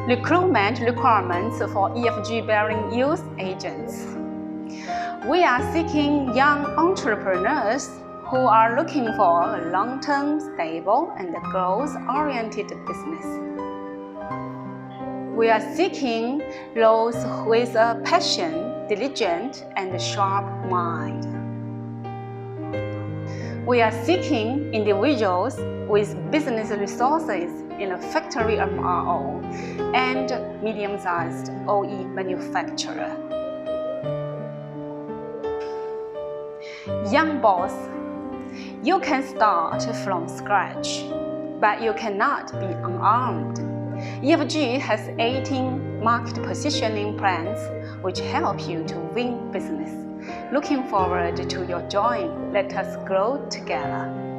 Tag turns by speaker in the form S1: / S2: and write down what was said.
S1: Recruitment requirements for EFG-bearing youth agents. We are seeking young entrepreneurs who are looking for a long-term, stable, and growth-oriented business. We are seeking those with a passion, diligent, and sharp mind. We are seeking individuals with business resources in a factory MRO and medium-sized OE manufacturer. Young boss, you can start from scratch, but you cannot be unarmed. EFG has 18 market positioning plans which help you to win business. Looking forward to your join. Let us grow together.